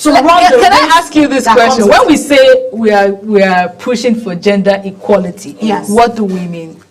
to run the Can I race ask you this that question? comes When we say we are pushing for gender equality, Yes. what do we mean?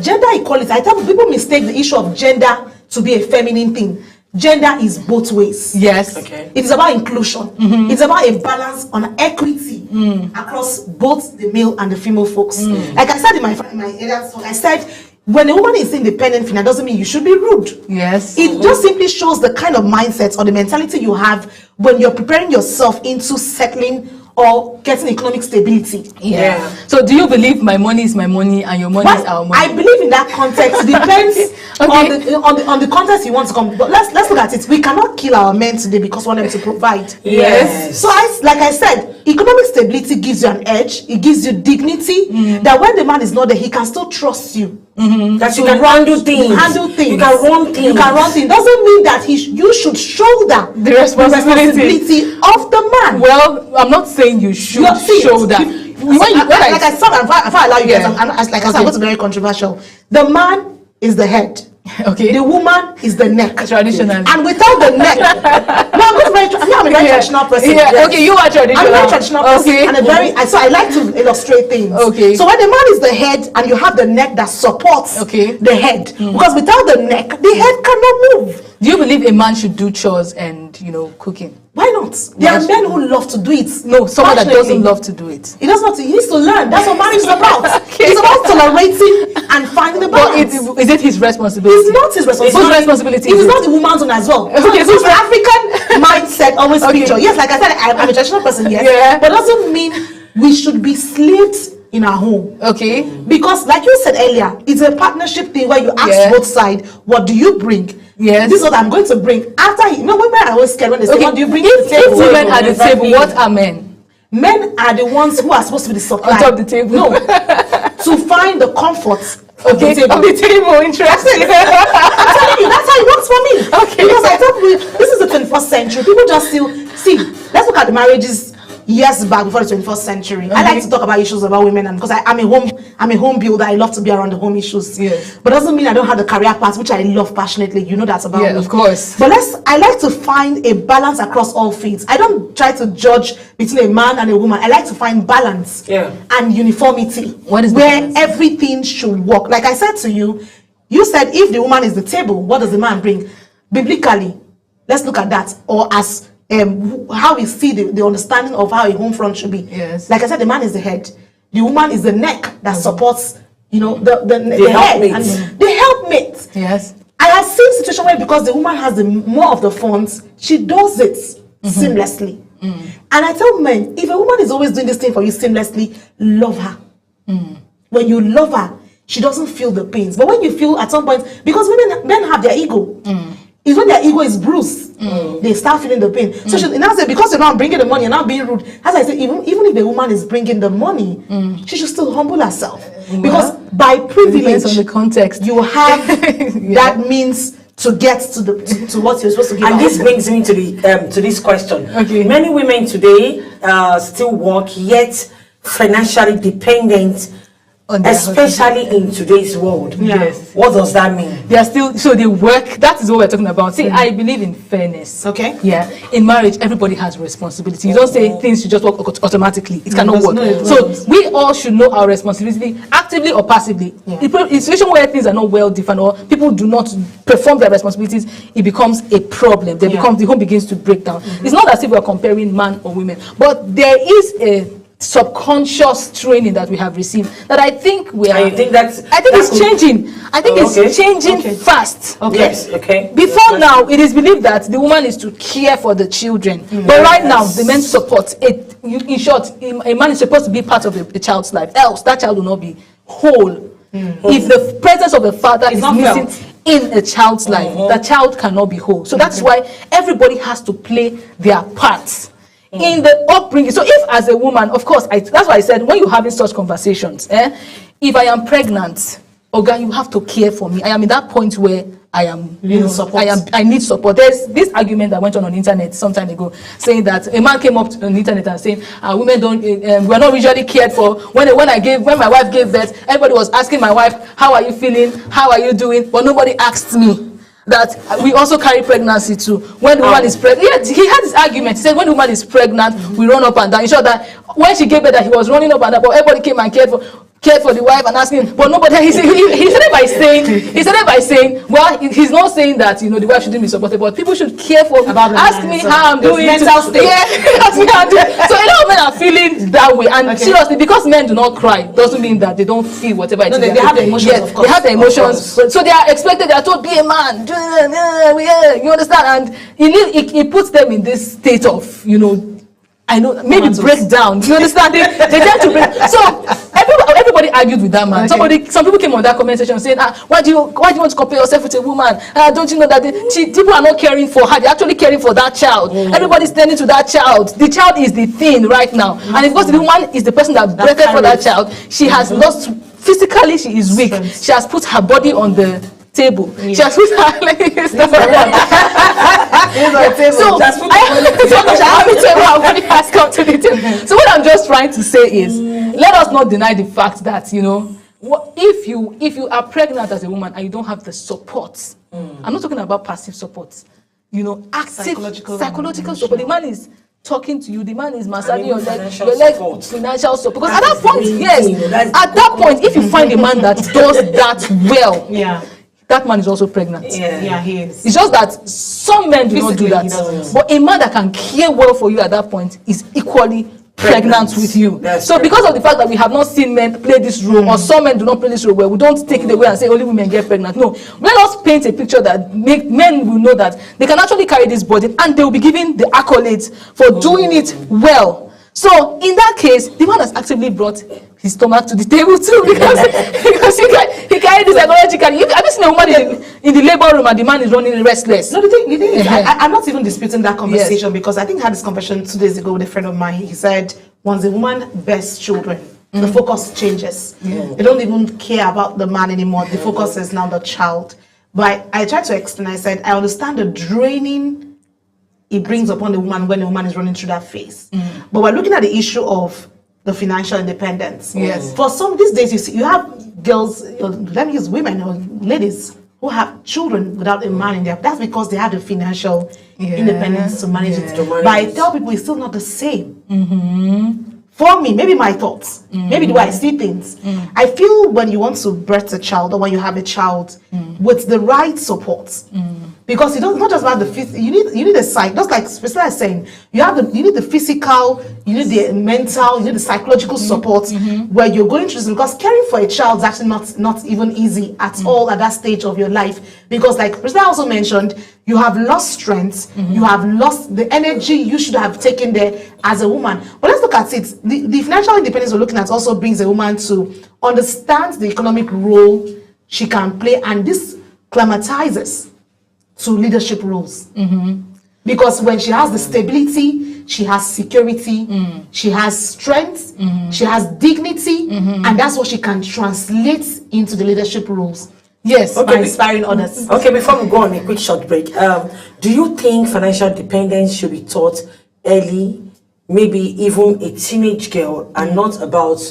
gender equality, I tell people mistake the issue of gender to be a feminine thing. Gender is both ways. Yes. Okay. It is about inclusion. It's about a balance on equity across both the male and the female folks. Like I said in my earlier talk, I said when a woman is independent, that doesn't mean you should be rude. Yes. It just simply shows the kind of mindset or the mentality you have when you're preparing yourself into settling or getting economic stability. Yeah. So do you believe my money is my money and your money is our money? I believe in that context. It depends on the context you want to come. But let's look at it. We cannot kill our men today because we want them to provide. Yes. So like I said, economic stability gives you an edge. It gives you dignity. That when the man is not there, he can still trust you. That you can handle things. You can run things. You can run things. Doesn't mean that you should shoulder The responsibility of the man. Well, I'm not saying you should shoulder. Like I said, if I allow you guys, like I said, I'm going to be very controversial. The man is the head. Okay. The woman is the neck. Traditional. And without the neck, I'm a very traditional person. Yeah. Yes. Okay, you are traditional. I'm a very traditional person. Okay. And so I like to illustrate things. Okay. So when the man is the head and you have the neck that supports the head, because without the neck, the head cannot move. Do you believe a man should do chores and cooking? Why not? There are men who love to do it. No, someone that passionately. doesn't love to do it. He doesn't want to. He needs to learn. That's what marriage is about. Okay. It's about tolerating and finding the But balance. is it his responsibility? It's not his responsibility. Whose responsibility It is is it? not the woman's own as well. Okay, So it's the African mindset always picture. Yes, like I said, I'm a traditional person, yes. Yeah. But doesn't mean we should be slaves in our home. Okay. Because like you said earlier, it's a partnership thing where you ask both sides, what do you bring? Yes. This is what I'm going to bring. After women are always scared when they say, what do you bring to the If table? women are the table, what are men? Men are the ones who are supposed to be the supply. On top of the table. No. To find the comfort of the table. Of the table, interesting. I'm telling you, that's how it works for me. Okay. Because I tell people, this is the 21st century. People just still see. Let's look at the marriages years back before the 21st century. I like to talk about issues about women, and because I'm a home builder, I love to be around the home issues. Yes. But doesn't mean I don't have the career path, which I love passionately. You know that's about me. Of course. But I like to find a balance across all fields. I don't try to judge between a man and a woman. I like to find balance and uniformity. What is the where balance? everything should work. Like I said to you, you said if the woman is the table, what does the man bring? Biblically, let's look at that, or as how we see the understanding of how a home front should be. Yes. Like I said, the man is the head, the woman is the neck that supports, the head and the helpmate. Yes. I have seen situation where because the woman has more of the funds, she does it seamlessly. And I tell men, if a woman is always doing this thing for you seamlessly, love her. When you love her, she doesn't feel the pains. But when you feel at some point, because men have their ego. It's when their ego is bruised, they start feeling the pain. So she now say, because you're not bringing the money, you're not being rude. As I say, even if the woman is bringing the money, she should still humble herself. Because by privilege, on the context, you have that means to get to what you're supposed to give. And this brings me to this question. Okay. Many women today still work, yet financially dependent, especially in today's world. Yes. What does that mean? They are still, so they work. That is what we're talking about. See, I believe in fairness. Okay. Yeah. In marriage, everybody has responsibility. You don't say things should just work automatically. It cannot work. So we all should know our responsibility, actively or passively. In a situation where things are not well defined or people do not perform their responsibilities, it becomes a problem. The home begins to break down. It's not as if we're comparing man or women, but there is a subconscious training that we have received that I think it's changing. I think it's changing fast. Okay. Yes. Okay. Before now, it is believed that the woman is to care for the children, but right now the men support it. In short, a man is supposed to be part of a child's life. Else, that child will not be whole. If the presence of a father is missing in a child's life, the child cannot be whole. So that's why everybody has to play their parts in the upbringing. So if as a woman, of course, that's why I said when you're having such conversations, if I am pregnant, Oga, you have to care for me. I am in that point where I am, I need support. There's this argument that went on the internet some time ago, saying that a man came up on the internet and saying, women don't, we're not usually cared for. When my wife gave birth, everybody was asking my wife, how are you feeling? How are you doing? But nobody asked me. that we also carry pregnancy too. When the woman is pregnant, he had his argument. He said when the woman is pregnant, we run up and down. He showed that when she gave birth, that he was running up and down, but everybody came and cared for the wife and asking, but nobody. He said it by saying, well, he's not saying that the wife shouldn't be supported, but people should care for me. Ask me how I'm doing. Mental state. Yeah, ask me how I'm doing. So a lot of men are feeling that way, and seriously, because men do not cry doesn't mean that they don't feel whatever it is. They have the emotions. Yes, of course. they have the emotions. So they are expected. They are told, be a man. You understand? And it puts them in this state of I know, maybe break down. You understand? They tend to break. So everybody argued with that man. Okay. Some people came on that comment section saying, why do you want to compare yourself with a woman? Don't you know that people are not caring for her? They're actually caring for that child. Everybody's tending to that child. The child is the thing right now. And of course, the woman is the person that breathed for that child. She has lost physically. She is weak. She has put her body on the table. She has put her legs on the table. So what I'm just trying to say is, let us not deny the fact that if you are pregnant as a woman and you don't have the support, I'm not talking about passive support, active psychological support. The man is talking to you, the man is massaging your leg, financial support. Because at that point, if you find a man that does that well, that man is also pregnant. Yeah, he is. It's just that some men do not do that. But a man that can care well for you at that point is equally pregnant with you. So because of the fact that we have not seen men play this role, or some men do not play this role well, we don't take it away and say only women get pregnant. No, let us paint a picture that men will know that they can actually carry this burden and they will be given the accolades for doing it well. So in that case, the man has actively brought his stomach to the table too, because he carried this psychologically. Have you seen a woman in the labor room and the man is running restless? No, the thing is, I'm not even disputing that conversation, because I think I had this conversation 2 days ago with a friend of mine. He said once a woman bears children, the focus changes. They don't even care about the man anymore. The focus is now the child. But I tried to explain. I said I understand the draining it brings upon the woman when the woman is running through that phase. But we're looking at the issue of the financial independence. Yes. For some these days, you have girls, let me use women or ladies who have children without a man in there. That's because they have the financial independence to manage it. But I tell people it's still not the same. For me, maybe my thoughts, maybe the way I see things. I feel when you want to birth a child, or when you have a child, with the right support, because it's not just about the physical. You need a psych. Just like Priscilla is saying, you need the physical, you need the mental, you need the psychological support where you're going through this, because caring for a child is actually not even easy at all at that stage of your life. Because like Priscilla also mentioned, you have lost strength, you have lost the energy you should have taken there as a woman. But let's look at it. The financial independence we're looking at also brings a woman to understand the economic role she can play, and this climatizes to leadership roles. Because when she has the stability, she has security, she has strength, she has dignity, and that's what she can translate into the leadership roles. Yes, by inspiring others. Okay, before we go on a quick short break, do you think financial dependence should be taught early, maybe even a teenage girl, and not about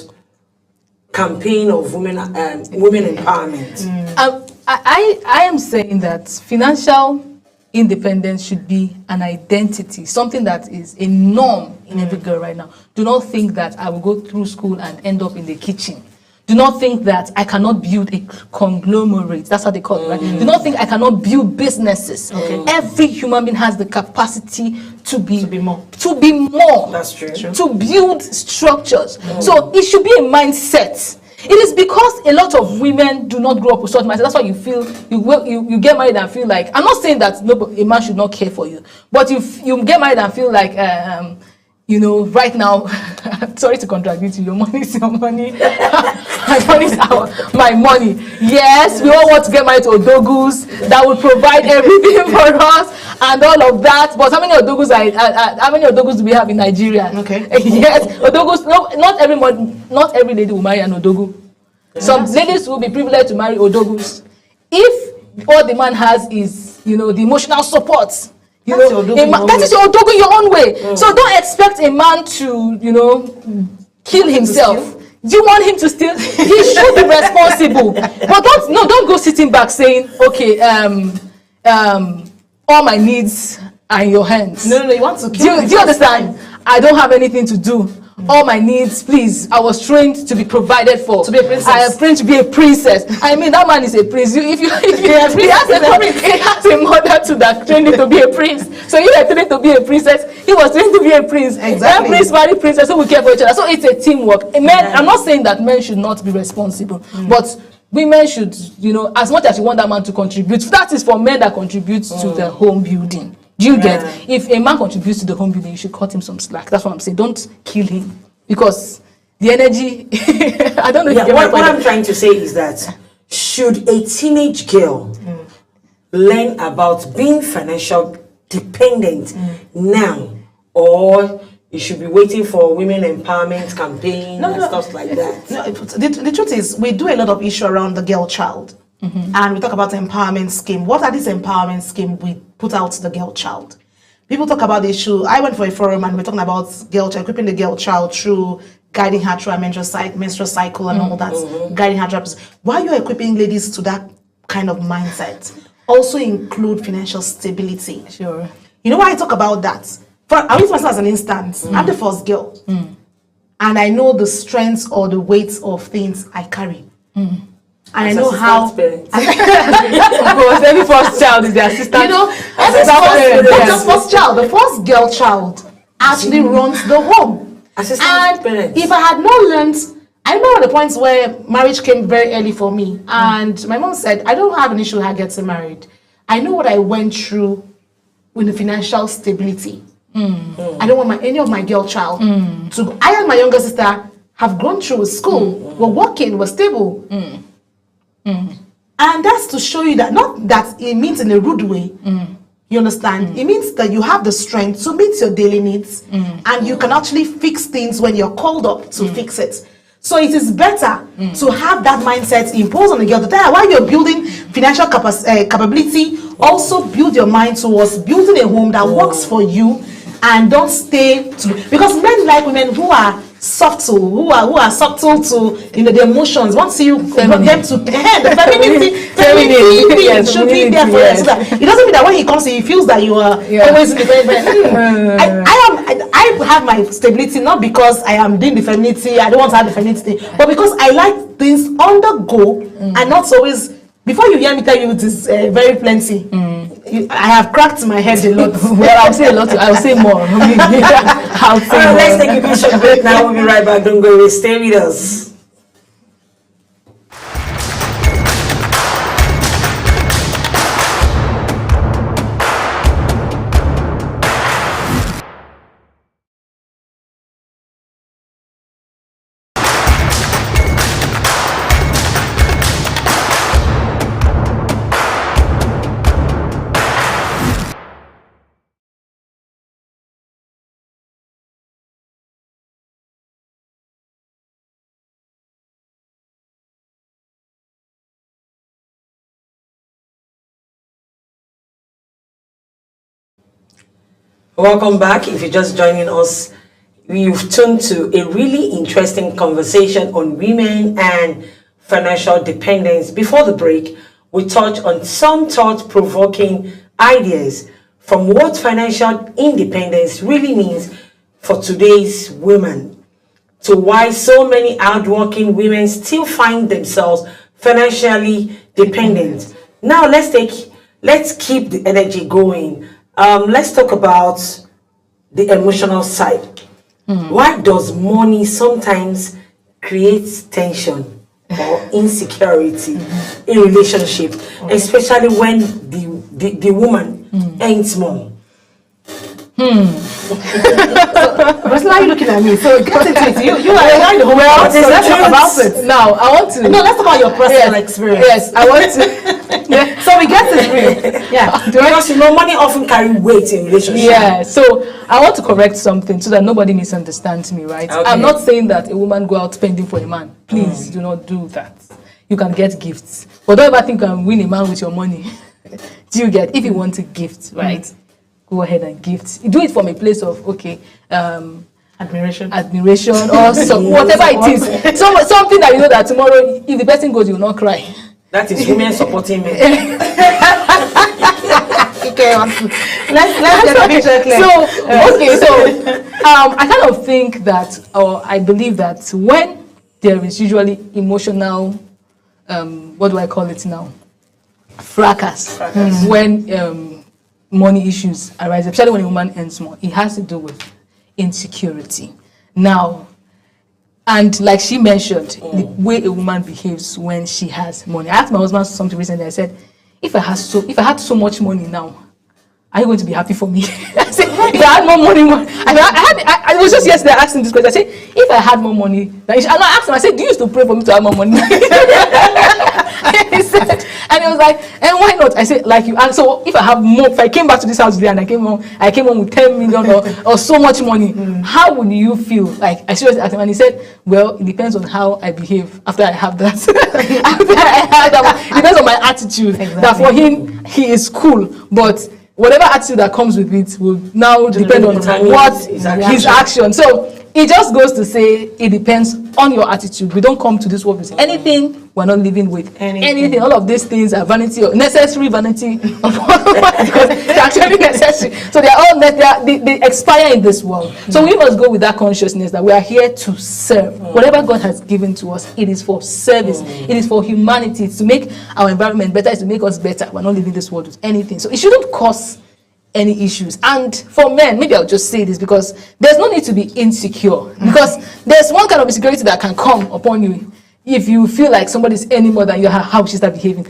campaign of women empowerment? I am saying that financial independence should be an identity, something that is a norm in every girl right now. Do not think that I will go through school and end up in the kitchen. Do not think that I cannot build a conglomerate. That's how they call it, right? Do not think I cannot build businesses. Every human being has the capacity to be more. That's true. To build structures. So it should be a mindset. It is because a lot of women do not grow up with such mindset. That's why you feel you get married and feel like, I'm not saying that a man should not care for you, but you get married and feel like right now, sorry to contradict you, your money is your money. My money is my money. Yes, we all want to get married to Odogus that will provide everything for us and all of that. But how many Odogus do we have in Nigeria? Yes, Odogus. No, not every lady will marry an Odogu. Some ladies will be privileged to marry Odogus if all the man has is the emotional support. That is your Odogu in your own way. So don't expect a man to kill himself. Do you want him to steal? He should be responsible. But don't go sitting back saying, okay, all my needs are in your hands. No, you want to Do you understand? I don't have anything to do. All my needs, please. I was trained to be provided for. To be a princess. I am trained to be a princess. I mean, that man is a prince. If you he has a mother to that trained him to be a prince. So you are trained to be a princess. He was trained to be a prince. Exactly. That prince married princess, so we care for each other. So it's a teamwork. I'm not saying that men should not be responsible, but women should, as much as you want that man to contribute, that is for men that contribute to the home building. Do you get? If a man contributes to the home building, you should cut him some slack. That's what I'm saying. Don't kill him, because the energy. I don't know. Yeah, what I'm trying to say is that should a teenage girl learn about being financial dependent now, or you should be waiting for women empowerment campaign and stuff like that? No, the truth is, we do a lot of issue around the girl child. And we talk about the empowerment scheme. What are these empowerment scheme we put out to the girl child? People talk about the issue. I went for a forum and we're talking about girl child, equipping the girl child through guiding her through a menstrual cycle and all that, guiding her through. While you're equipping ladies to that kind of mindset, also include financial stability. Sure. You know why I talk about that? I'll use myself as an instance. I'm the first girl. And I know the strength or the weight of things I carry. And I know how. Of course, every first child is the assistant. Not just first child, the first girl child actually runs the home. Assistant parents. If I had not learned, I remember the points where marriage came very early for me, and my mom said, I don't have an issue with her getting married. I know what I went through with the financial stability. I don't want any of my girl child to. I and my younger sister have gone through school. We're working. We're stable. And that's to show you that, not that it means in a rude way. You understand? It means that you have the strength to meet your daily needs, and you can actually fix things when you're called up to fix it. So it is better to have that mindset imposed on the girl. To tell her, while you're building financial capability, also build your mind towards building a home that works for you, and don't stay to, because men like women who are subtle, who are subtle to the emotions. Once you want them to the femininity Yes, should be there for you. So that it doesn't mean that when he comes, he feels that you are always in the I have my stability not because I am doing the femininity. I don't want to have the femininity, but because I like things on the go and not always. Before you hear me tell you it is very plenty. I have cracked my head a lot. Well, I'll say a lot. I'll say more. I'll say more. Let's take a short break now. We'll be right back. Don't go away. Stay with us. Welcome back. If you're just joining us, we've tuned to a really interesting conversation on women and financial dependence. Before the break, we touched on some thought-provoking ideas from what financial independence really means for today's women, to why so many hardworking women still find themselves financially dependent. Now let's keep the energy going. Let's talk about the emotional side. Why does money sometimes create tension or insecurity in relationship, especially when the woman earns more? But why are you looking at me? So get into it. You are enjoying the whole Well, so let's talk about it. Now, I want to. No, let's talk about your personal experience. Yes, I want to. So we get it real. Yeah. Because money often carry weight in relationships. Yeah, so I want to correct something so that nobody misunderstands me, right? Okay. I'm not saying that a woman go out spending for a man. Please do not do that. You can get gifts, but don't ever think you can win a man with your money. Do you get? If you want a gift, right? Go ahead and gift. You do it from a place of Admiration or whatever it is. Something that you know that tomorrow, if the person goes, you will not cry. That is women supporting men. self-care. Let's get the picture clear. I kind of think that, or I believe that when there is usually emotional, what do I call it now? Fracas. When money issues arise, especially when a woman earns more, it has to do with insecurity. Now, and like she mentioned, the way a woman behaves when she has money. I asked my husband something recently. I said, if I had so much money now, are you going to be happy for me? I said, if I had more money, I was just yesterday asking this question. I said, if I had more money, and I asked him, I said, do you used to pray for me to have more money? He said, and he was like, and why not? I said, like you asked, so if I have more, if I came back to this house today and I came home with 10 million or so much money, how would you feel? Like, I seriously asked him, and he said, well, it depends on how I behave after I have that. It depends on my attitude. Exactly. That for him, he is cool, but whatever attitude that comes with it will now depend on what his action. So it just goes to say it depends on your attitude. We don't come to this world with anything. We're not living with anything. All of these things are vanity, or necessary vanity. They're actually necessary. So they're all they expire in this world. So we must go with that consciousness that we are here to serve. Whatever God has given to us, it is for service. It is for humanity. It's to make our environment better. It's to make us better. We're not living this world with anything. So it shouldn't cause any issues. And for men, maybe I'll just say this because there's no need to be insecure, because there's one kind of insecurity that can come upon you if you feel like somebody's any more than you. How she start behaving.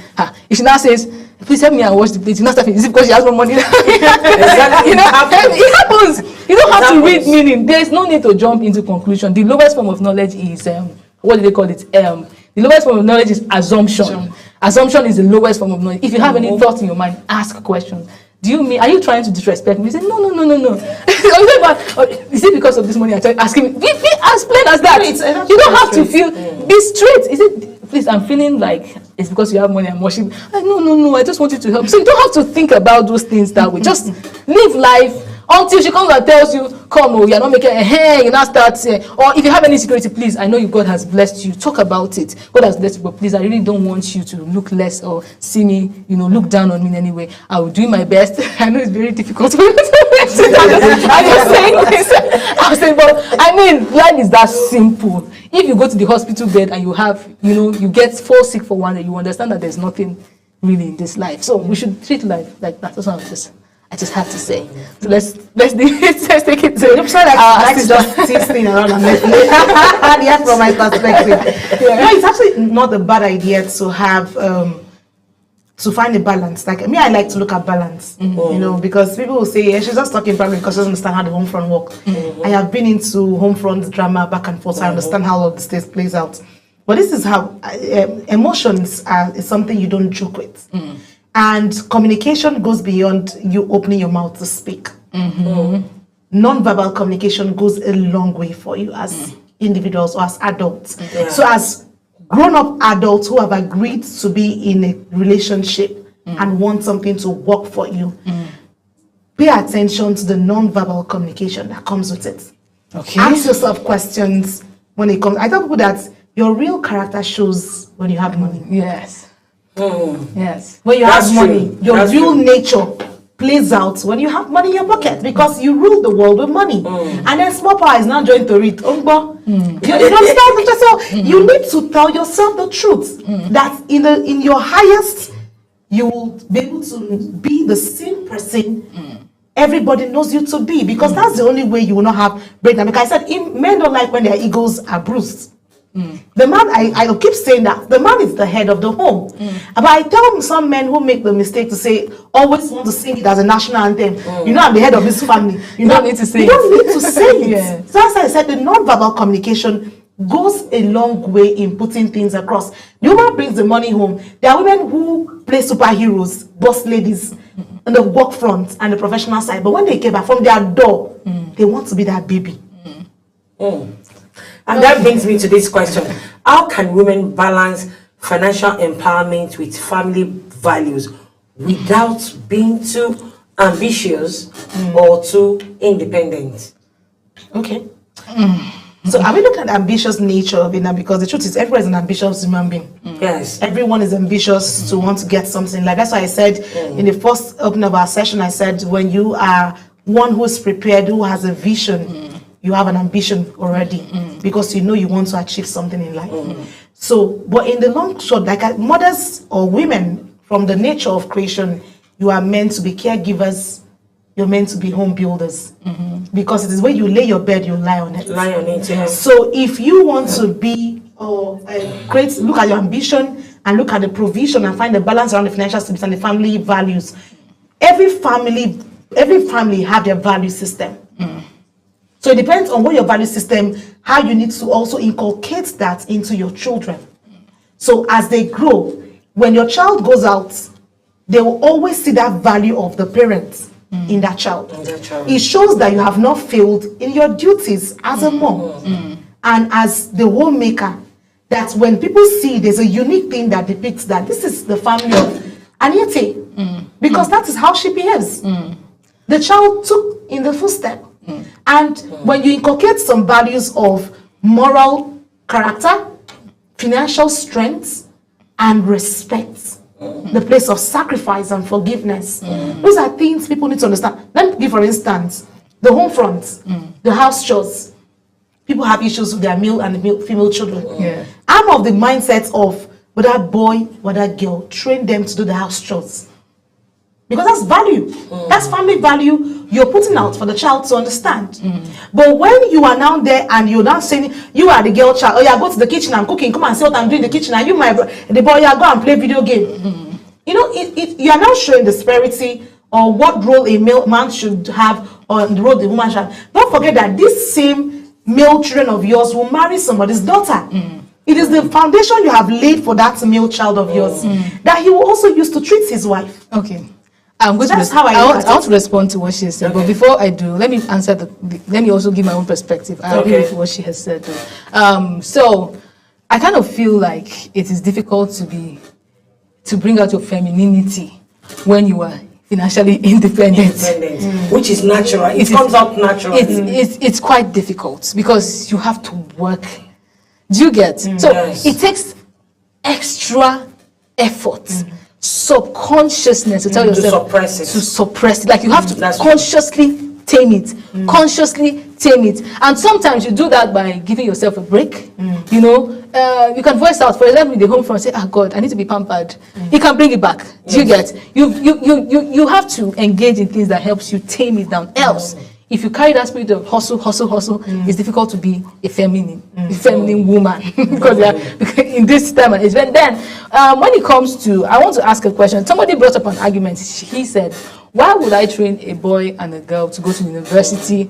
If she now says, please help me and wash the plate, you not start, is it because she has more money? Exactly. It happens. You don't have to read meaning. There's no need to jump into conclusion. The lowest form of knowledge is what do they call it? The lowest form of knowledge is assumption. Assumption is the lowest form of knowledge. If you have any thoughts in your mind, ask questions. Do you mean, are you trying to disrespect me? You say, no. Is it because of this money? I tell you, ask him. Be as plain as that. You don't have to feel, be straight. Is it, please, I'm feeling like it's because you have money, I'm worshiping. No, I just want you to help. So you don't have to think about those things that way. Just live life until she comes and tells you, come, you're not making a hey, you now start saying, or if you have any security, please, I know God has blessed you, talk about it. God has blessed you, but please, I really don't want you to look less or see me, look down on me in any way. I will do my best. I know it's very difficult for you to I'm saying, but I mean, life is that simple. If you go to the hospital bed and you have, you fall sick for one day, you understand that there's nothing really in this life. So we should treat life like that. That's what I just have to say. So let's take it to the side. Let's just thing around and yes, from my perspective. No, it's actually not a bad idea to have to find a balance. Like me, I like to look at balance. Because people will say, she's just talking probably because she doesn't understand how the home front work. I have been into home front drama back and forth. So I understand how all of this plays out. But this is how emotions is something you don't joke with. And communication goes beyond you opening your mouth to speak. Non-verbal communication goes a long way for you as individuals or as adults. So as grown-up adults who have agreed to be in a relationship and want something to work for you, pay attention to the non-verbal communication that comes with it. Okay. Ask yourself questions when it comes. I tell people that your real character shows when you have money. Yes. Yes. When you have money, your real nature plays out when you have money in your pocket, because you rule the world with money. And then small power is now joined to it. You understand? So you need to tell yourself the truth that in your highest, you will be able to be the same person everybody knows you to be, because that's the only way you will not have breakdown. Like I said, men don't like when their egos are bruised. The man, I keep saying that the man is the head of the home. But I tell some men who make the mistake to say, always want to sing it as a national anthem. I'm the head of this family. You don't need to say it. You don't need to say it. So as I said, the non-verbal communication goes a long way in putting things across. The woman brings the money home. There are women who play superheroes, boss ladies, on the work front and the professional side. But when they get back from their door, they want to be that baby. And that brings me to this question. How can women balance financial empowerment with family values without being too ambitious or too independent? Okay. So are we looking at the ambitious nature of it now? Because the truth is, everyone is an ambitious human being. Yes. Everyone is ambitious to want to get something. Like that's why I said in the first opening of our session, I said when you are one who's prepared, who has a vision, you have an ambition already because you know you want to achieve something in life. So, but in the long short, like mothers or women, from the nature of creation, you are meant to be caregivers. You're meant to be home builders because it is when you lay your bed, you lie on it. Lie on it, yes. So if you want to be great, look at your ambition and look at the provision and find the balance around the financial stability and the family values. Every family have their value system. So it depends on what your value system, how you need to also inculcate that into your children. So as they grow, when your child goes out, they will always see that value of the parents in that child. It shows that you have not failed in your duties as a mom and as the homemaker. That when people see there's a unique thing that depicts that this is the family of Aniete, because that is how she behaves. The child took in the footstep. And when you inculcate some values of moral character, financial strength, and respect, the place of sacrifice and forgiveness, those are things people need to understand. Let me give, for instance, the home front, the house chores. People have issues with their male and female children. I'm of the mindset of whether boy, whether girl, train them to do the house chores. Because that's value. That's family value you're putting out for the child to understand. But when you are now there and you're now saying, you are the girl child, oh yeah, go to the kitchen, I'm cooking, come and see what I'm doing in the kitchen, and you, the boy, yeah, go and play video game. You know, you are now showing the disparity or what role a man should have or the role the woman should have. Don't forget that this same male children of yours will marry somebody's daughter. It is the foundation you have laid for that male child of yours that he will also use to treat his wife. Okay. I'm going That's to how I want to respond to what she said, but before I do, let me answer let me also give my own perspective. I agree with what she has said. So I kind of feel like it is difficult to bring out your femininity when you are financially independent. Which is natural. It comes out naturally. It's quite difficult because you have to work. Do you get? So it takes extra effort. Subconsciousness to tell yourself to suppress it. Like you have to consciously tame it, and sometimes you do that by giving yourself a break. You know, you can voice out, for example, in the home front, say, "Ah, God, I need to be pampered." You can bring it back. Do you get? You have to engage in things that helps you tame it down. Else, if you carry that spirit of hustle, it's difficult to be a feminine woman because in this time and age. But then, when it comes to, I want to ask a question. Somebody brought up an argument. He said, "Why would I train a boy and a girl to go to university?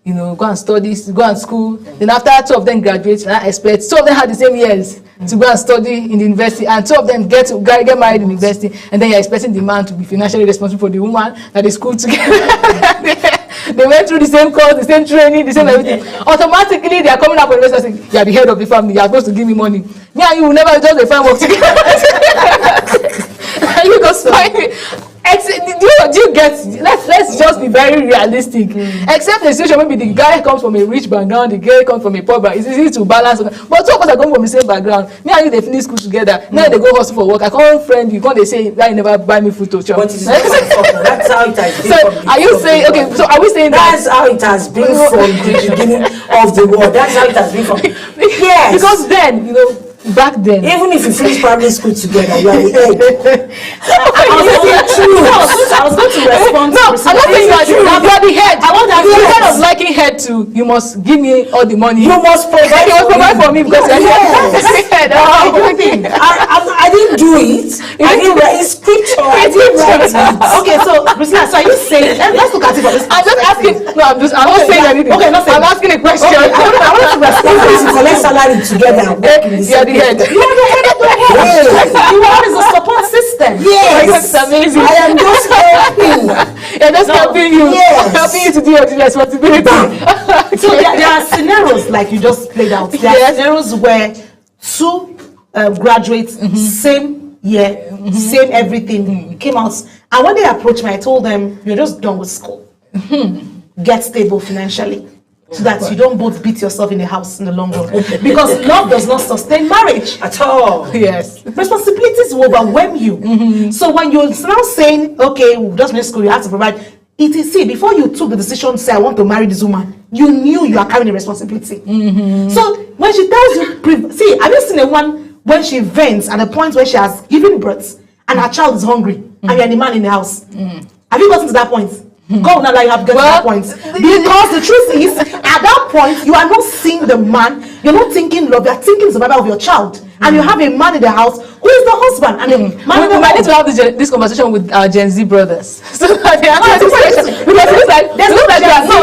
You know, go and study, go and school. Then after 2 of them graduate, and I expect 2 of them had the same years to go and study in the university, and 2 of them get married in university, and then you're expecting the man to be financially responsible for the woman that they school together." They went through the same course, the same training, the same everything. Automatically, they are coming up with investors saying, "You are the head of the family. You are supposed to give me money." Me and you will never just find work together. You go find me. Do you get? Let's just be very realistic. Except the situation, maybe the guy comes from a rich background, the girl comes from a poor background. It's easy to balance. But 2 of us are coming from the same background. Me and you, they finish school together. Now they go hustle for work. I can't friend you. Can't they say that you never buy me food to chop? But it's that's how it has been. So are you saying okay? So are we saying that's how it has been from the beginning of the world? That's how it has been from. Yes. Because then, you know, back then, even if you finish primary school together, you are the head. I was going to respond. No, I'm not saying you are the head. I want that. Instead of liking head to, you must give me all the money. You must provide. You must provide for me because you're the head. I didn't do it. I didn't write scripture. I didn't write it. Okay, so Priscilla, so are you saying? Let's look at it from this. I'm just asking. No, I'm not saying anything. Okay, not saying. I'm asking a question. I want to respond. If you collect salary together, you're the head. You are the head of the head. You are a support system. Yes, that's amazing. I am just helping. Yeah, that's helping you. Yes. Helping you to do your responsibility. So there are scenarios like you just played out. There are scenarios where 2 graduates, same year, same everything, came out. And when they approached me, I told them, "You're just done with school. Get stable financially. so that you don't both beat yourself in the house in the long run. Because love does not sustain marriage At all. Yes. responsibilities will overwhelm you. So when you're now saying, okay, we've just finished school, you have to provide, it is, see, before you took the decision to say, I want to marry this woman, you knew you are carrying a responsibility. So when she tells you, see, have you seen a woman when she vents at the point where she has given birth and her child is hungry and you're the man in the house? Have you gotten to that point? God will not allow you have to get to that point. Because the truth is, at that point, you are not seeing the man, you're not thinking love, you're thinking the survival of your child. And you have a man in the house who is the husband. And the man in the We might need home. to have this conversation with our Gen Z brothers. So that they answer this question. Because it looks like, There's no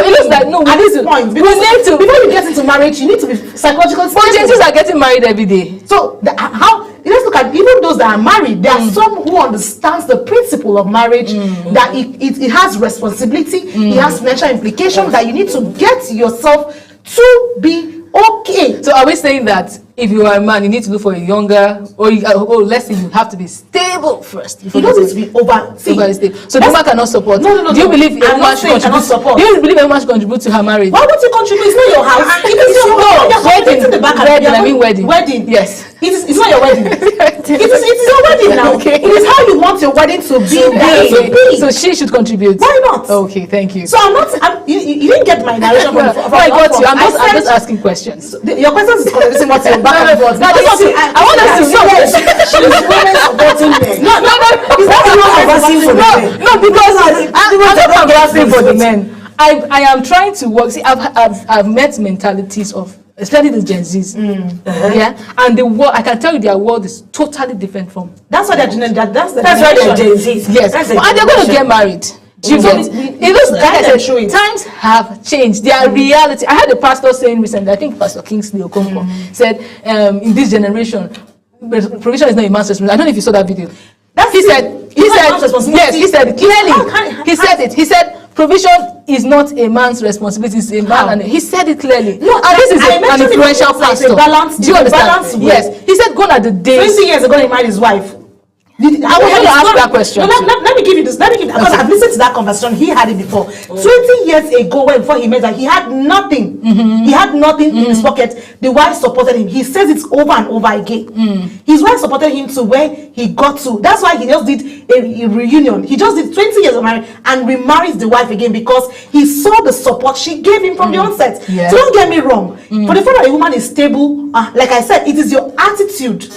it looks like, no, at we this need to, point, we because need to. before you get into marriage, you need to be psychologically But Gen stable. Zs are getting married every day. So how, let's look at even those that are married. There are some who understands the principle of marriage, that it has responsibility, it has financial implications, that you need to get yourself to be okay. So are we saying that if you are a man, you need to look for a younger, or let's say you have to be stable first? You don't need to be over. See, so the woman cannot support. No. Do you believe a I'm woman not should saying cannot contribute? support. Do you believe a woman should contribute to her marriage? Why would you contribute? It's not your house. It is your home. You're Wedding. completing the back and Wedding, you're I mean going- wedding. Wedding. Yes. It's not your wedding. it is your wedding now. Okay. It is how you want your wedding to be. that it should be. So she should contribute. Why not? Okay, thank you. So you didn't get my narration from I got you. I'm I just said- asking questions. Your questions is contradicting what you're back and forth. No, I want us to know. She's women supporting men. No. Is that not conversing for the men? No, because I'm not conversing for the men. I am trying to work. See, I've met mentalities of, especially the Gen Zs. Yeah, and the world, I can tell you, their world is totally different from. That's why that's the That's why they're generation. Gen Zs. Yes, That's the and they're going to generation. get married. Do you get it? It looks like I said, times have changed. Their reality. I heard a pastor saying recently, I think Pastor Kingsley Okonkwo said, in this generation, provision is not a man's responsibility. I don't know if you saw that video. He said, yes, he said clearly. He said, provision is not a man's responsibility, it's a man. And he said it clearly. No, and this is I an mentioned it influential because it's a pastor. balance- Do you it's a understand? balance way. Yes. He said, gone are the days. 20 years ago, he married his wife. I was going to ask that question. No, let me give you this. Because I've listened to that conversation. He had it before. 20 years ago, before he met her, he had nothing. He had nothing in his pocket. The wife supported him. He says it over and over again. His wife supported him to where he got to. That's why he just did a reunion. He just did 20 years of marriage and remarried the wife again because he saw the support she gave him from the onset. Yes. So don't get me wrong. For the fact that a woman is stable, like I said, it is your attitude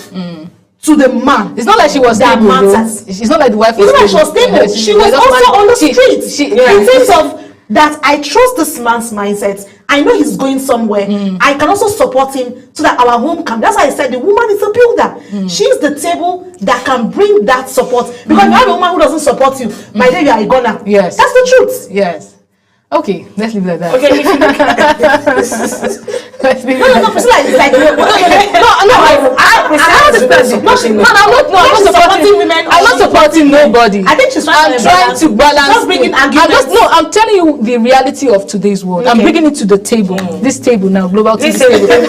to the man. It's not like she was that stable, though. matters. It's not like the wife was It's not like she was stable. Yeah, She was just also on the she- street. yeah. In terms of that, I trust this man's mindset. I know he's going somewhere. I can also support him so that our home can. That's why I said the woman is a builder. She's the table that can bring that support. Because if you have a woman who doesn't support you, by then you are a goner. Yes. That's the truth. Yes. Okay, let's leave it like that. Okay, if you look at Let's leave it No, like no, that. Priscilla is like I understand. I'm not supporting women. I'm not supporting nobody. I think she's trying I'm to trying to balance. Just bringing I'm arguments. I'm telling you the reality of today's world. I'm Okay. bringing it to the table. This table now, global This table. table.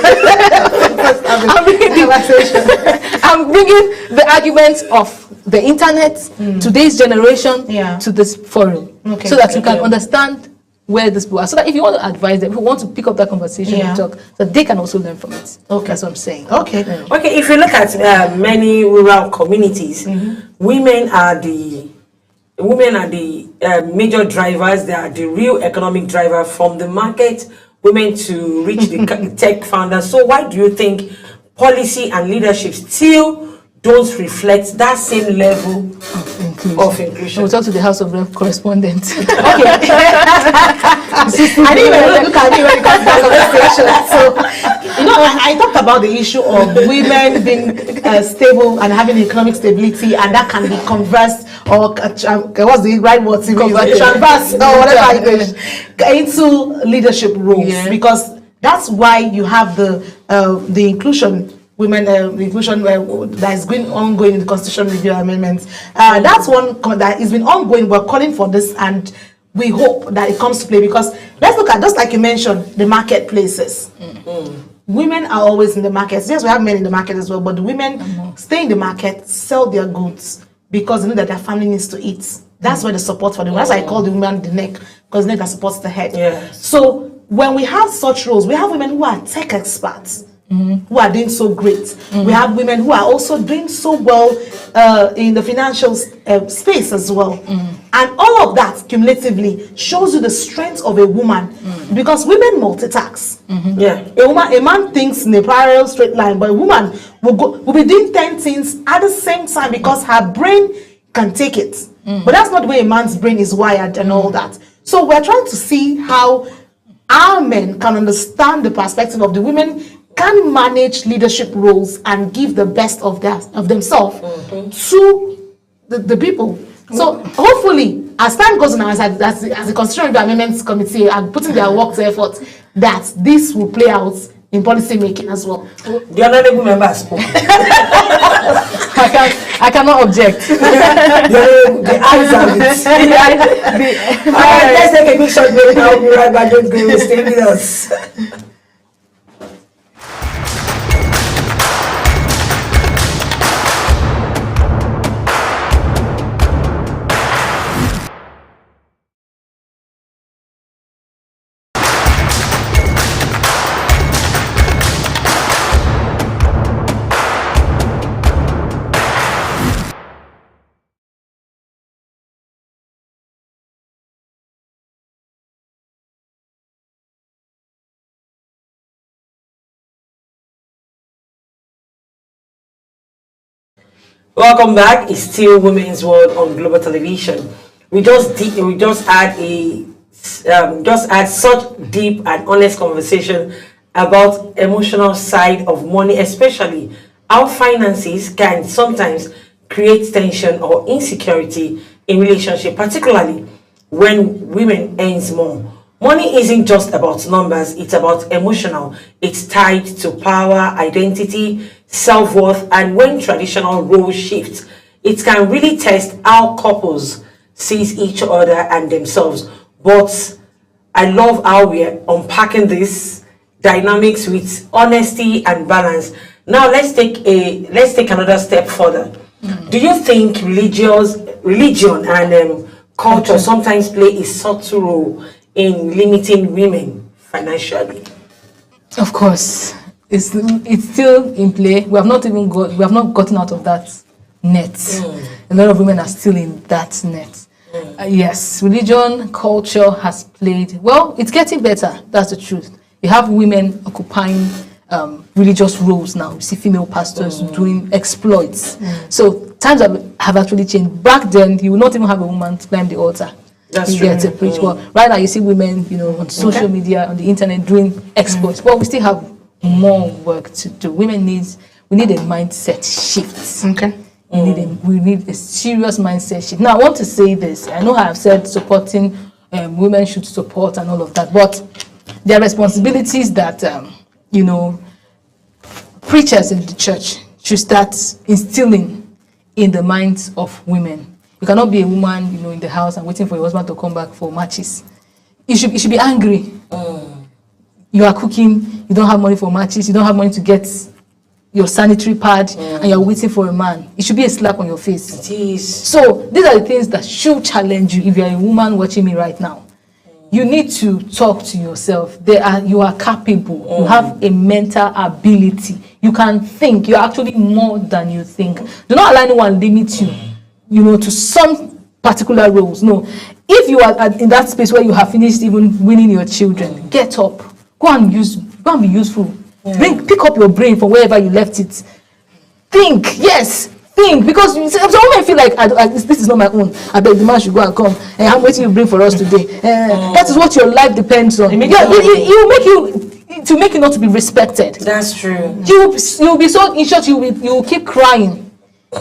I'm bringing the arguments of the internet, today's generation, Yeah. to this forum, Okay. so that you can understand where this people are. So that if you want to advise them, if you want to pick up that conversation Yeah. and talk, that they can also learn from it. Okay. That's what I'm saying. Okay. Okay, if you look at many rural communities, women are the major drivers. They are the real economic driver from the market women to reach the tech founders. So why do you think policy and leadership still don't reflect that same level of inclusion? We'll talk to the House of Rep correspondent. I didn't even look at me when it comes to that conversation. So, I talked about the issue of women being stable and having economic stability, and that can be conversed or what's the right word to use? Converted. Transversed or whatever it is into leadership roles, Yeah. because that's why you have the inclusion. Women inclusion that is ongoing in the Constitution Review Amendments. That's one that has been ongoing. We're calling for this, and we hope that it comes to play, because let's look at, just like you mentioned, the marketplaces. Women are always in the markets. Yes, we have men in the market as well, but the women stay in the market, sell their goods, because they know that their family needs to eat. That's where the support for them. That's why I call the woman the neck, because the neck that supports the head. Yes. So when we have such roles, we have women who are tech experts, who are doing so great. We have women who are also doing so well in the financial space as well. And all of that cumulatively shows you the strength of a woman, because women multitask. Yeah. A man thinks in a parallel straight line, but a woman will be doing 10 things at the same time because her brain can take it. But that's not the way a man's brain is wired and all that. So we're trying to see how our men can understand the perspective of the women, can manage leadership roles and give the best of themselves to the people. So hopefully, as time goes on, as the Constitutional Amendments Committee are putting their work to effort, that this will play out in policy making as well. The honorable member spoke. I cannot object. The eyes of it. All right, let's take a big shot break now. We'll be right back. Don't go. Stay with us. Welcome back. It's still Women's World on Global Television. We just had such deep and honest conversation about emotional side of money, especially how finances can sometimes create tension or insecurity in relationship, particularly when women earns more. Money isn't just about numbers, it's about emotional. It's tied to power, identity, self-worth, and when traditional roles shift, it can really test how couples sees each other and themselves. But I love how we're unpacking this dynamics with honesty and balance. Now let's take another step further. Do you think religion and culture sometimes play a subtle role in limiting women financially? Of course, it's still in play. We have not gotten out of that net. A lot of women are still in that net. Yes, religion, culture has played. Well, it's getting better. That's the truth. You have women occupying religious roles now. You see female pastors doing exploits. So times have actually changed. Back then, you would not even have a woman to climb the altar. That's you true. get to preach. Well, right now you see women, on social media, on the internet doing exploits. But we still have more work to do. We need a mindset shift. Okay. We need a serious mindset shift. Now I want to say this. I know I have said supporting women should support and all of that, but there are responsibilities that preachers in the church should start instilling in the minds of women. You cannot be a woman, in the house and waiting for your husband to come back for matches. You should be angry. You are cooking, you don't have money for matches, you don't have money to get your sanitary pad, and you're waiting for a man. It should be a slap on your face. It is. So these are the things that should challenge you if you're a woman watching me right now. You need to talk to yourself. You are capable. You have a mental ability. You can think. You're actually more than you think. Do not allow anyone limit you. To some particular roles. No. If you are in that space where you have finished even winning your children, get up. Go and be useful. Pick up your brain from wherever you left it. Think. Yes. Think. Because some women feel like this is not my own. I beg the man should go and come. I'm waiting to bring for us today. That is what your life depends on. It will make you not to be respected. That's true. You'll be so, in short, you will keep crying.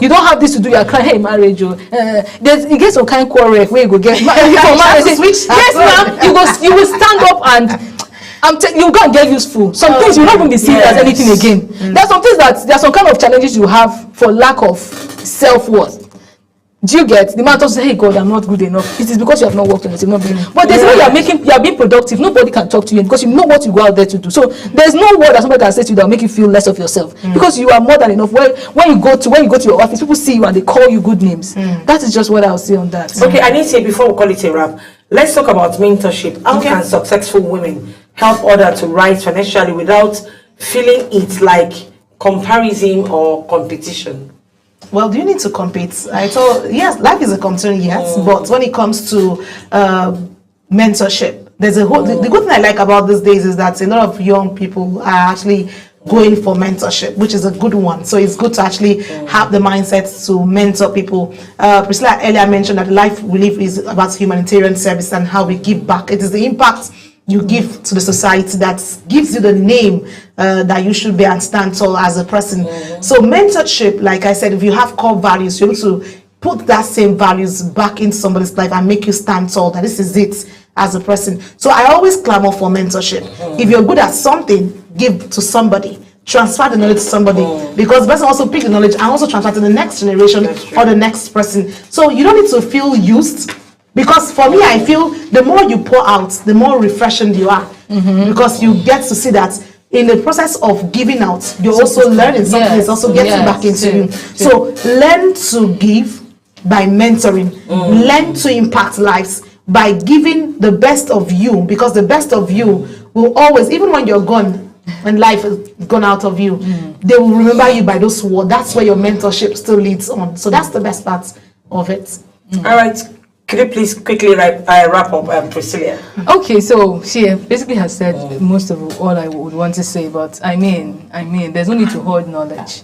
You don't have this to do. You're crying, hey, marriage. You get some kind of quarrel where you go get married. Yes, ma'am. You will stand up and you go and get useful. Some things you will not even be seen as anything again. There's some things there's some kind of challenges you have for lack of self-worth. Do you get? The man talks, hey God, I'm not good enough. It is because you have not worked on it. But there's way you are being productive. Nobody can talk to you because you know what you go out there to do. So there's no word that somebody can say to you that will make you feel less of yourself. Because you are more than enough. When you go to your office, people see you and they call you good names. That is just what I'll say on that. Okay, I need to say before we call it a wrap, Let's talk about mentorship. How can successful women help others to rise financially without feeling it's like comparison or competition? Well, do you need to compete? I thought, yes, life is a competition, yes, but when it comes to mentorship, there's a whole, the good thing I like about these days is that a lot of young people are actually going for mentorship, which is a good one. So it's good to actually have the mindset to mentor people. Priscilla earlier mentioned that life we live is about humanitarian service and how we give back. It is the impact you give to the society that gives you the name that you should be and stand tall as a person. So mentorship, like I said, if you have core values, you're able to put that same values back in somebody's life and make you stand tall, that this is it as a person. So I always clamor for mentorship. If you're good at something, give to somebody. Transfer the knowledge to somebody, because the person also pick the knowledge and also transfer to the next generation or the next person. So you don't need to feel used. Because for me, I feel the more you pour out, the more refreshing you are. Because you get to see that in the process of giving out, you're also learning something is also getting back into you. So learn to give by mentoring. Learn to impact lives by giving the best of you, because the best of you will always, even when you're gone, when life has gone out of you, they will remember you by those words. That's where your mentorship still leads on. So that's the best part of it. All right. Could you please quickly wrap up, Priscilla? Okay, so she basically has said most of all I would want to say, but I mean, there's no need to hoard knowledge.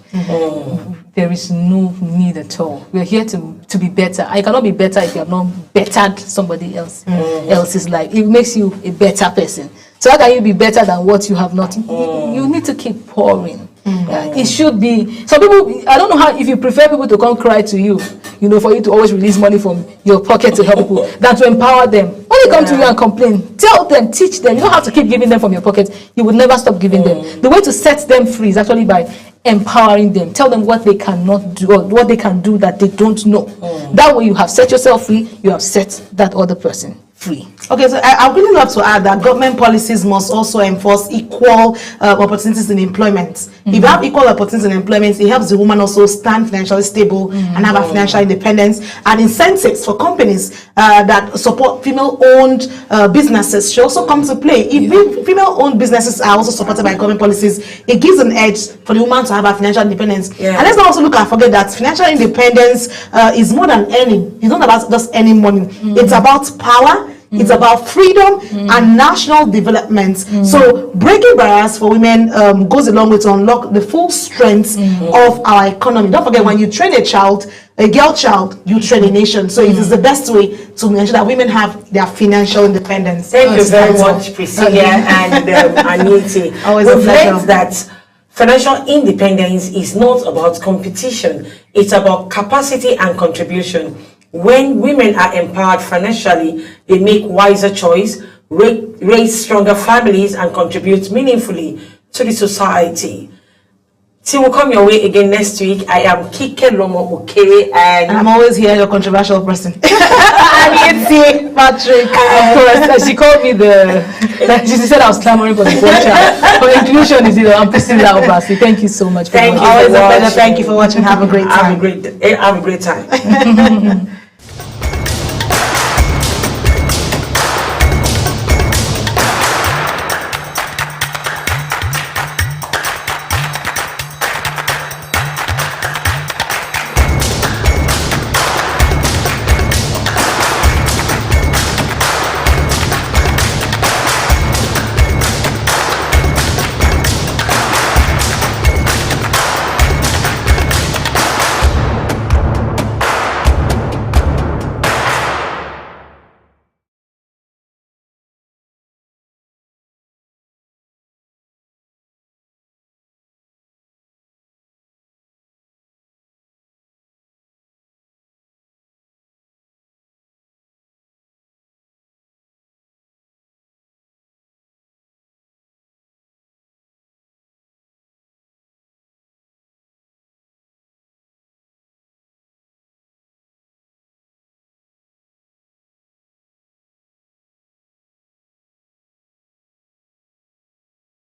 There is no need at all. We're here to be better. I cannot be better if you have not bettered somebody else's life. It makes you a better person. So how can you be better than what you have not? You need to keep pouring. It should be. Some people, I don't know how, if you prefer people to come cry to you, for you to always release money from your pocket to help people, than to empower them. When they come to you and complain, tell them, teach them. You don't have to keep giving them from your pocket. You would never stop giving them. The way to set them free is actually by empowering them. Tell them what they cannot do or what they can do that they don't know. That way you have set yourself free, you have set that other person free. Okay, so I would really love to add that government policies must also enforce equal opportunities in employment. If you have equal opportunities in employment, it helps the woman also stand financially stable and have a financial independence, and incentives for companies that support female-owned businesses should also come to play. If female-owned businesses are also supported by government policies, it gives an edge for the woman to have a financial independence. And let's not also look and forget that financial independence is more than earning. It's not about just earning money. It's about power. It's about freedom and national development. So breaking barriers for women goes a long way to unlock the full strength of our economy. Don't forget, when you train a girl child, you train a nation. So it is the best way to ensure that women have their financial independence. Thank you very much, Priscilla and Aniti. We've learned that financial independence is not about competition. It's about capacity and contribution. When women are empowered financially, they make wiser choices, raise stronger families, and contribute meaningfully to the society. Till we come your way again next week, I am Kike Lomo Okere, and I'm always here, your controversial person. Aniti Patrick. Of course, she called me she said I was clamoring for the culture. For inclusion is I'm Priscilla Obasi. Thank you so much for watching. Always a pleasure. Thank you for watching. Have a great time. Have a great time.